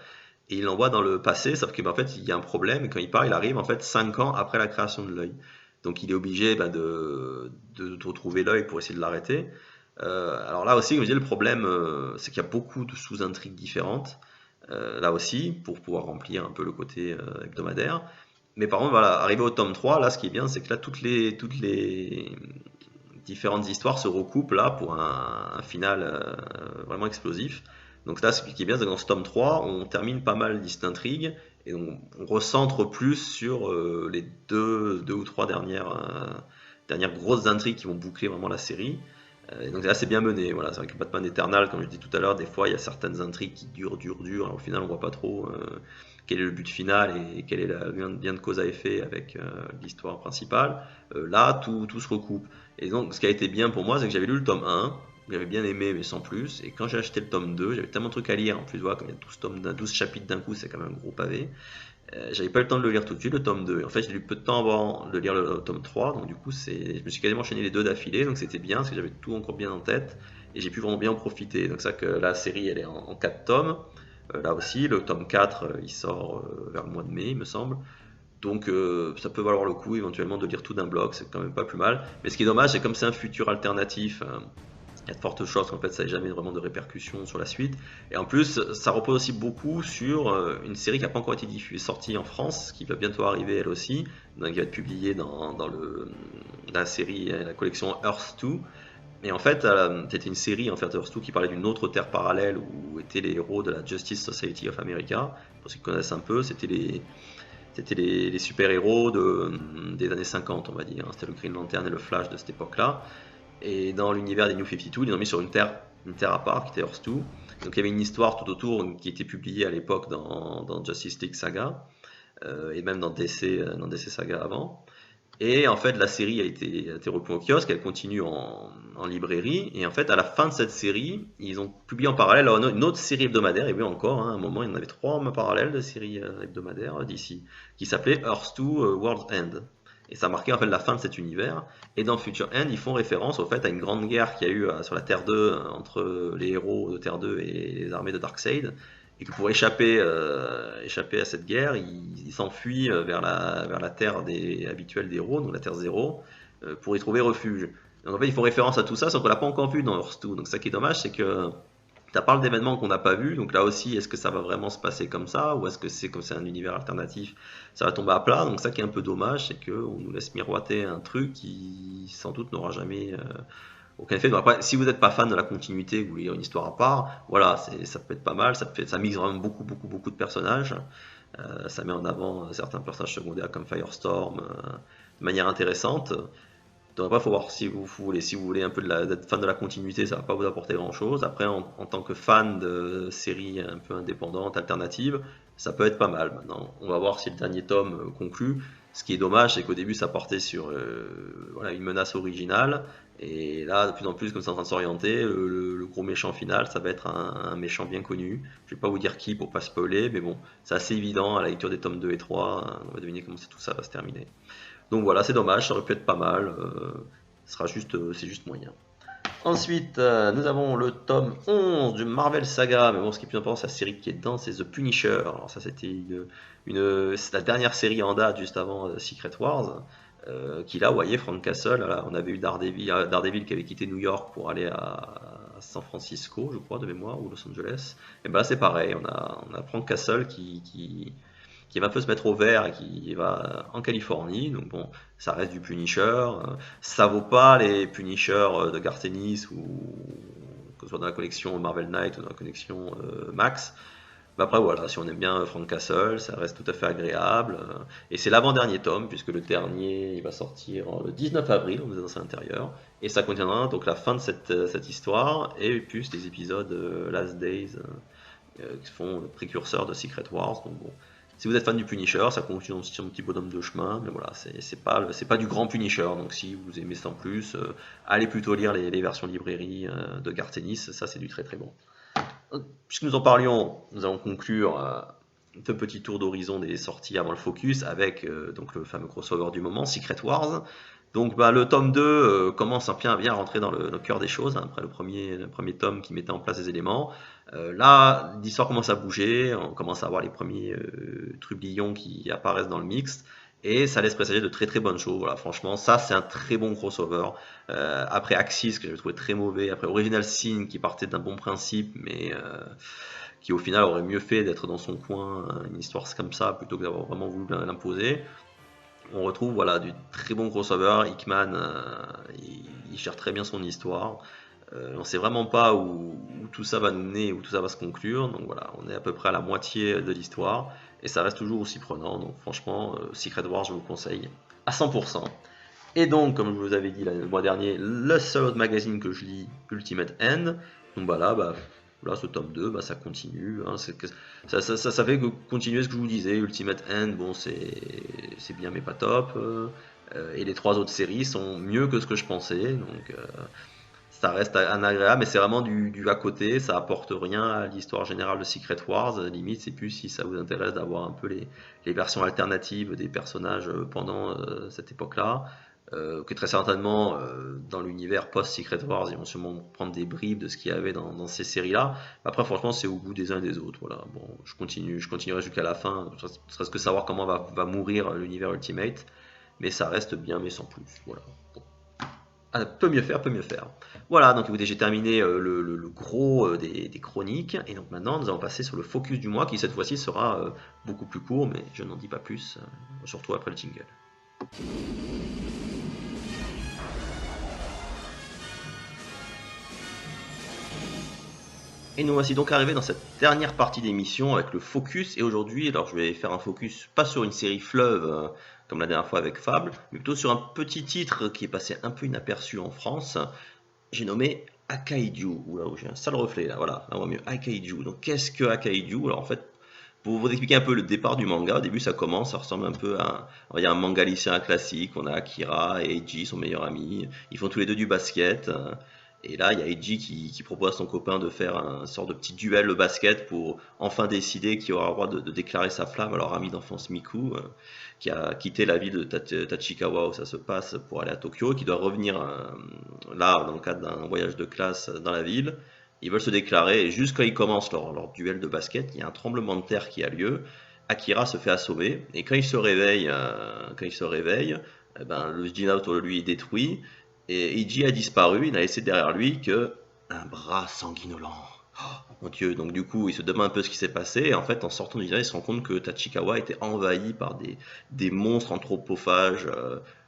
Et il l'envoie dans le passé, sauf qu'en fait il y a un problème, et quand il part, il arrive en fait 5 ans après la création de l'œil. Donc il est obligé de retrouver l'œil pour essayer de l'arrêter. Alors là aussi, comme je disais, le problème, c'est qu'il y a beaucoup de sous-intrigues différentes, là aussi, pour pouvoir remplir un peu le côté hebdomadaire. Mais par contre, voilà, arrivé au tome 3, là, ce qui est bien, c'est que là, toutes les différentes histoires se recoupent là pour un final vraiment explosif. Donc là, ce qui est bien, c'est que dans ce tome 3, on termine pas mal d'intrigues et on recentre plus sur les deux ou trois dernières grosses intrigues qui vont boucler vraiment la série. Et donc là, c'est bien mené. Voilà, c'est vrai que Batman Eternal, comme je dis tout à l'heure, des fois, il y a certaines intrigues qui durent. Alors, au final, on voit pas trop quel est le but final et quel est le lien de cause à effet avec l'histoire principale. Là, tout se recoupe. Et donc, ce qui a été bien pour moi, c'est que j'avais lu le tome 1, j'avais bien aimé, mais sans plus. Et quand j'ai acheté le tome 2, j'avais tellement de trucs à lire. En plus, voilà, comme il y a 12 chapitres d'un coup, c'est quand même un gros pavé. J'avais pas eu le temps de le lire tout de suite, le tome 2. Et en fait, j'ai eu peu de temps avant de lire le tome 3. Donc, du coup, je me suis quasiment enchaîné les deux d'affilée. Donc, c'était bien parce que j'avais tout encore bien en tête. Et j'ai pu vraiment bien en profiter. Donc, c'est ça que la série, elle est en 4 tomes. Là aussi, le tome 4, il sort vers le mois de mai, il me semble. Donc, ça peut valoir le coup éventuellement de lire tout d'un bloc. C'est quand même pas plus mal. Mais ce qui est dommage, c'est comme c'est un futur alternatif. Il y a de fortes chances qu'en fait ça n'ait jamais vraiment de répercussions sur la suite. Et en plus, ça repose aussi beaucoup sur une série qui n'a pas encore été sortie en France, qui va bientôt arriver elle aussi, donc qui va être publiée dans la série, la collection Earth 2. Et en fait, c'était une série en fait Earth 2 qui parlait d'une autre terre parallèle où étaient les héros de la Justice Society of America. Pour ceux qui connaissent un peu, c'était les super-héros des années 50, on va dire. C'était le Green Lantern et le Flash de cette époque-là. Et dans l'univers des New 52, ils l'ont mis sur une terre à part, qui était Earth 2. Donc il y avait une histoire tout autour qui était publiée à l'époque dans Justice League Saga, et même dans DC Saga avant. Et en fait, la série a été reprise au kiosque, elle continue en librairie. Et en fait, à la fin de cette série, ils ont publié en parallèle une autre série hebdomadaire. Et oui, encore, à un moment, il y en avait 3 en parallèle de séries hebdomadaires d'ici, qui s'appelait Earth 2 World's End. Et ça marquait en fait la fin de cet univers. Et dans Future End, ils font référence au fait à une grande guerre qu'il y a eu sur la Terre 2 entre les héros de Terre 2 et les armées de Darkseid. Et que pour échapper à cette guerre, ils s'enfuient vers la Terre habituelle des héros, donc la Terre 0, pour y trouver refuge. Donc en fait, ils font référence à tout ça, sauf qu'on l'a pas encore vu dans Earth 2. Donc ça qui est dommage, c'est que ça parle d'événements qu'on n'a pas vus, donc là aussi, est-ce que ça va vraiment se passer comme ça, ou est-ce que c'est comme c'est un univers alternatif, ça va tomber à plat. Donc ça qui est un peu dommage, c'est qu'on nous laisse miroiter un truc qui sans doute n'aura jamais aucun effet. Donc après, si vous n'êtes pas fan de la continuité, vous voulez lire une histoire à part, voilà, ça peut être pas mal, ça mixe vraiment beaucoup de personnages, ça met en avant certains personnages secondaires comme Firestorm de manière intéressante. Donc après, il faut voir si vous voulez un peu d'être fan de la continuité, ça va pas vous apporter grand chose. Après, en tant que fan de séries un peu indépendantes, alternatives, ça peut être pas mal. Maintenant, on va voir si le dernier tome conclut. Ce qui est dommage, c'est qu'au début, ça portait sur voilà, une menace originale. Et là, de plus en plus, comme c'est en train de s'orienter, le gros méchant final, ça va être un méchant bien connu. Je vais pas vous dire qui pour pas spoiler, mais bon, c'est assez évident à la lecture des tomes 2 et 3. On va deviner comment tout ça va se terminer. Donc voilà, c'est dommage, ça aurait pu être pas mal. C'est juste moyen. Ensuite, nous avons le tome 11 du Marvel Saga, mais bon, ce qui est plus important, c'est la série qui est dedans, c'est The Punisher. Alors ça, c'était c'est la dernière série en date, juste avant Secret Wars, qui là, vous voyez, Frank Castle, là, on avait eu Daredevil qui avait quitté New York pour aller à San Francisco, je crois, de mémoire, ou Los Angeles. Et ben là, c'est pareil, on a Frank Castle qui va un peu se mettre au vert et qui va en Californie. Donc bon, ça reste du Punisher. Ça vaut pas les Punisher de Garth Ennis, ou que ce soit dans la collection Marvel Knight ou dans la collection Max. Mais après voilà, si on aime bien Frank Castle, ça reste tout à fait agréable. Et c'est l'avant-dernier tome, puisque le dernier il va sortir le 19 avril, on est dans l'intérieur. Et ça contiendra donc la fin de cette histoire, et plus des épisodes Last Days qui font le précurseur de Secret Wars. Donc bon, si vous êtes fan du Punisher, ça continue sur un petit bonhomme de chemin, mais voilà, c'est pas du grand Punisher. Donc si vous aimez ça en plus, allez plutôt lire les versions librairie de Garth Ennis, ça c'est du très très bon. Puisque nous en parlions, nous allons conclure ce petit tour d'horizon des sorties avant le focus avec donc le fameux crossover du moment, Secret Wars. Donc bah, le tome 2 commence à bien rentrer dans le cœur des choses, hein, après le premier tome qui mettait en place des éléments. Là, l'histoire commence à bouger, on commence à avoir les premiers trublions qui apparaissent dans le mix, et ça laisse présager de très très bonnes choses. Voilà, franchement, ça c'est un très bon crossover. Après Axis, que j'ai trouvé très mauvais, après Original Sin, qui partait d'un bon principe, mais qui au final aurait mieux fait d'être dans son coin, une histoire comme ça, plutôt que d'avoir vraiment voulu l'imposer. On retrouve voilà, du très bon crossover. Hickman, il gère très bien son histoire. On ne sait vraiment pas où tout ça va nous mener, où tout ça va se conclure. Donc voilà, on est à peu près à la moitié de l'histoire. Et ça reste toujours aussi prenant. Donc franchement, Secret Wars, je vous conseille à 100%. Et donc, comme je vous avais dit le mois dernier, le seul autre magazine que je lis, Ultimate End. Donc voilà, là, ce tome 2, ça continue. Hein, ça fait que continuer ce que je vous disais. Ultimate End, bon, c'est bien, mais pas top. Et les 3 autres séries sont mieux que ce que je pensais. Donc, ça reste agréable, mais c'est vraiment du à côté. Ça apporte rien à l'histoire générale de Secret Wars. Limite, c'est plus si ça vous intéresse d'avoir un peu les versions alternatives des personnages pendant cette époque-là. Que très certainement dans l'univers post-Secret Wars, ils vont sûrement prendre des bribes de ce qu'il y avait dans ces séries-là. Après, franchement, c'est au goût des uns et des autres. Voilà. Bon, je continuerai jusqu'à la fin, ne serait-ce que savoir comment va mourir l'univers Ultimate, mais ça reste bien, mais sans plus. Voilà. Bon. Ah, peut mieux faire, peut mieux faire. Voilà, donc écoutez, j'ai terminé le gros des chroniques, et donc maintenant nous allons passer sur le focus du mois, qui cette fois-ci sera beaucoup plus court, mais je n'en dis pas plus, surtout après le jingle. Et nous voici donc arrivés dans cette dernière partie d'émission avec le focus. Et aujourd'hui, alors je vais faire un focus pas sur une série fleuve comme la dernière fois avec Fable, mais plutôt sur un petit titre qui est passé un peu inaperçu en France. J'ai nommé Akaiju. Oula, j'ai un sale reflet là, voilà, on voit mieux. Akaiju. Donc qu'est-ce que Akaiju? Alors en fait, pour vous expliquer un peu le départ du manga, au début ça ressemble un peu à un manga lycéen classique. On a Akira et Eiji, son meilleur ami. Ils font tous les deux du basket. Et là, il y a Eiji qui propose à son copain de faire un sort de petit duel au basket pour enfin décider qui aura le droit de déclarer sa flamme à leur ami d'enfance Miku, qui a quitté la ville de Tachikawa où ça se passe pour aller à Tokyo, qui doit revenir là dans le cadre d'un voyage de classe dans la ville. Ils veulent se déclarer et juste quand ils commencent leur duel de basket, il y a un tremblement de terre qui a lieu. Akira se fait assommer et quand il se réveille, le djinn autour de lui est détruit. Et Eiji a disparu, il n'a laissé derrière lui que un bras sanguinolent. Oh mon Dieu, donc du coup il se demande un peu ce qui s'est passé, et en fait en sortant du dîner il se rend compte que Tachikawa était envahi par des monstres anthropophages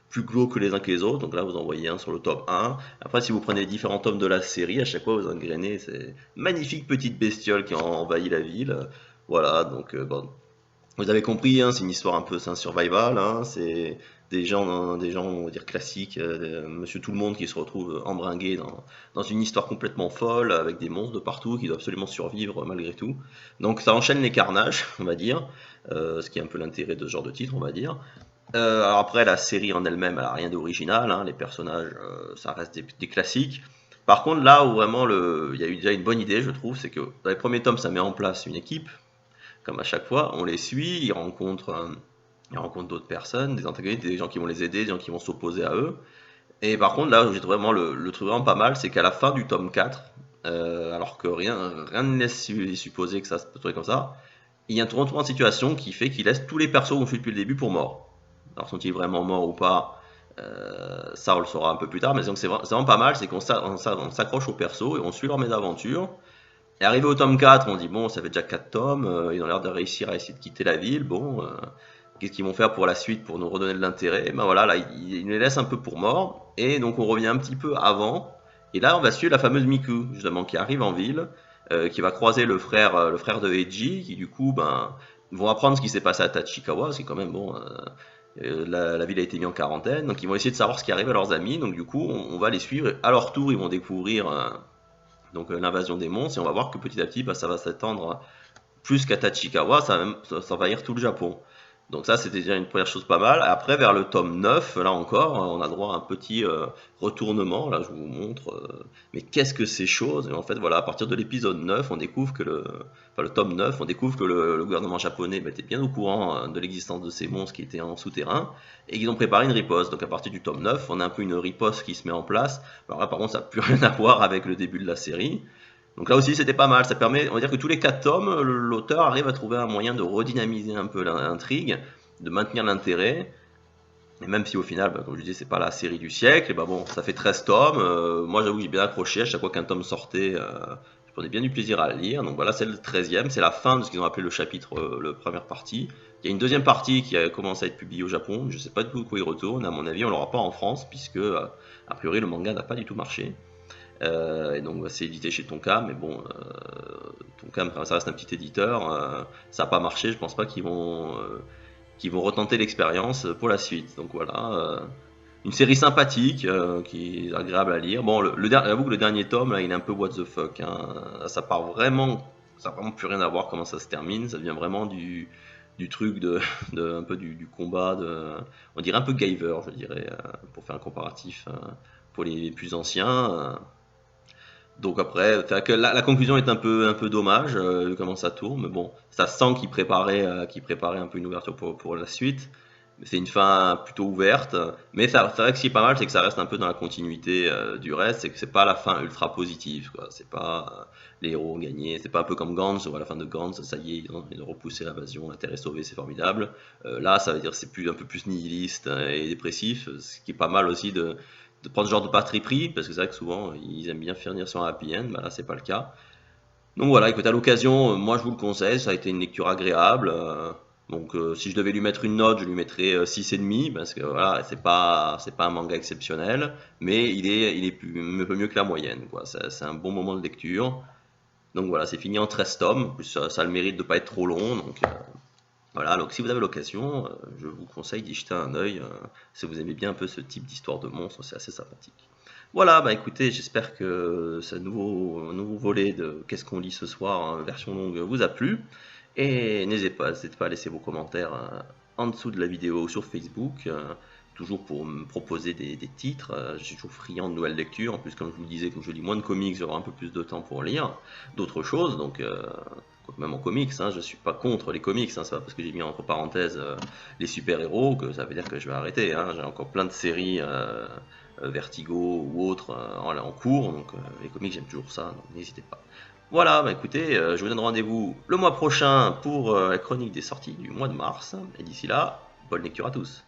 plus glauques que les uns que les autres. Donc là vous en voyez un sur le tome 1. Après si vous prenez les différents tomes de la série, à chaque fois vous engrainez ces magnifiques petites bestioles qui ont envahi la ville. Voilà, donc bon, vous avez compris, hein, c'est une histoire un peu, c'est un survival, hein, c'est des gens, on va dire classiques, Monsieur Tout le Monde qui se retrouve embringué dans une histoire complètement folle avec des monstres de partout qui doivent absolument survivre malgré tout. Donc ça enchaîne les carnages, on va dire, ce qui est un peu l'intérêt de ce genre de titre, on va dire. Alors après, la série en elle-même, elle a rien d'original, hein, les personnages, ça reste des classiques. Par contre, là où vraiment il y a eu déjà une bonne idée, je trouve, c'est que dans les premiers tomes, ça met en place une équipe. Comme à chaque fois, on les suit, ils rencontrent d'autres personnes, des antagonistes, des gens qui vont les aider, des gens qui vont s'opposer à eux. Et par contre, là où j'ai trouvé vraiment le truc vraiment pas mal, c'est qu'à la fin du tome 4, alors que rien ne laisse supposer que ça se peut trouver comme ça, il y a un retournement de situation qui fait qu'il laisse tous les persos qu'on suit depuis le début pour morts. Alors sont-ils vraiment morts ou pas, ça on le saura un peu plus tard, mais donc c'est vraiment pas mal, c'est qu'on s'accroche aux persos et on suit leur mésaventures. Et arrivé au tome 4, on dit bon, ça fait déjà 4 tomes, ils ont l'air de réussir à essayer de quitter la ville, bon, qu'est-ce qu'ils vont faire pour la suite pour nous redonner de l'intérêt? Ben voilà, là, ils nous les laissent un peu pour morts, et donc on revient un petit peu avant, et là on va suivre la fameuse Miku, justement, qui arrive en ville, qui va croiser le frère de Eiji, qui du coup, ben, vont apprendre ce qui s'est passé à Tachikawa, c'est quand même bon. La ville a été mise en quarantaine, donc ils vont essayer de savoir ce qui arrive à leurs amis, donc du coup on va les suivre, et à leur tour ils vont découvrir donc l'invasion des monstres, et on va voir que petit à petit, bah, ça va s'étendre plus qu'à Tachikawa, ça va même s'envahir tout le Japon. Donc ça, c'était déjà une première chose pas mal. Après, vers le tome 9, là encore, on a droit à un petit retournement. Là, je vous montre. Mais qu'est-ce que c'est chose? Et en fait, voilà, à partir de l'épisode 9, on découvre que le tome 9, on découvre que le gouvernement japonais était bien au courant de l'existence de ces monstres qui étaient en souterrain et qu'ils ont préparé une riposte. Donc à partir du tome 9, on a un peu une riposte qui se met en place. Alors là, par contre, ça n'a plus rien à voir avec le début de la série. Donc là aussi, c'était pas mal. Ça permet, on va dire que tous les 4 tomes, l'auteur arrive à trouver un moyen de redynamiser un peu l'intrigue, de maintenir l'intérêt. Et même si au final, bah, comme je disais, c'est pas la série du siècle, et bah bon, ça fait 13 tomes. Moi, j'avoue que j'ai bien accroché. À chaque fois qu'un tome sortait, je prenais bien du plaisir à le lire. Donc voilà, c'est le 13e. C'est la fin de ce qu'ils ont appelé le chapitre, le première partie. Il y a une deuxième partie qui a commencé à être publiée au Japon. Je sais pas du tout où il retourne. À mon avis, on l'aura pas en France, puisque, a priori, le manga n'a pas du tout marché. Et donc bah, c'est édité chez Tonkam, mais bon, Tonkam, ça reste un petit éditeur, ça n'a pas marché, je pense pas qu'ils vont retenter l'expérience pour la suite. Donc voilà, une série sympathique, qui est agréable à lire. Bon, j'avoue que le dernier tome, là, il est un peu what the fuck, hein. Ça n'a vraiment plus rien à voir comment ça se termine, ça devient vraiment du truc un peu du combat, on dirait un peu Guyver, je dirais, pour faire un comparatif pour les plus anciens. Donc après, que la conclusion est un peu dommage, comment ça tourne, mais bon, ça sent qu'il préparait un peu une ouverture pour la suite. C'est une fin plutôt ouverte, mais c'est vrai que ce qui est pas mal, c'est que ça reste un peu dans la continuité du reste, c'est que c'est pas la fin ultra positive, quoi. C'est pas les héros ont gagné, c'est pas un peu comme Gantz, où à la fin de Gantz, ça y est, ils ont repoussé l'invasion, la Terre est sauvée, c'est formidable. Là, ça veut dire que c'est un peu plus nihiliste et dépressif, ce qui est pas mal aussi de prendre ce genre de parti pris, parce que c'est vrai que souvent ils aiment bien finir sur un happy end, bah là c'est pas le cas. Donc voilà, écoute, à l'occasion, moi je vous le conseille, ça a été une lecture agréable. Donc si je devais lui mettre une note, je lui mettrais 6,5, parce que voilà, c'est pas un manga exceptionnel, mais il est un peu mieux que la moyenne, quoi. C'est un bon moment de lecture. Donc voilà, c'est fini en 13 tomes, en plus ça a le mérite de pas être trop long, donc voilà, donc si vous avez l'occasion, je vous conseille d'y jeter un œil, si vous aimez bien un peu ce type d'histoire de monstre, c'est assez sympathique. Voilà, bah écoutez, j'espère que ce nouveau volet de Qu'est-ce qu'on lit ce soir, hein, version longue, vous a plu. Et n'hésitez pas à laisser vos commentaires en dessous de la vidéo sur Facebook, toujours pour me proposer des titres. Je suis toujours friand de nouvelles lectures. En plus, comme je vous le disais, comme je lis moins de comics, j'aurai un peu plus de temps pour lire d'autres choses. Donc, même en comics, hein, je suis pas contre les comics. Hein, c'est pas parce que j'ai mis entre parenthèses les super-héros que ça veut dire que je vais arrêter. Hein. J'ai encore plein de séries. Vertigo ou autres en cours, donc les comics j'aime toujours ça, donc n'hésitez pas. Voilà, bah écoutez, je vous donne rendez-vous le mois prochain pour la chronique des sorties du mois de mars, et d'ici là, bonne lecture à tous.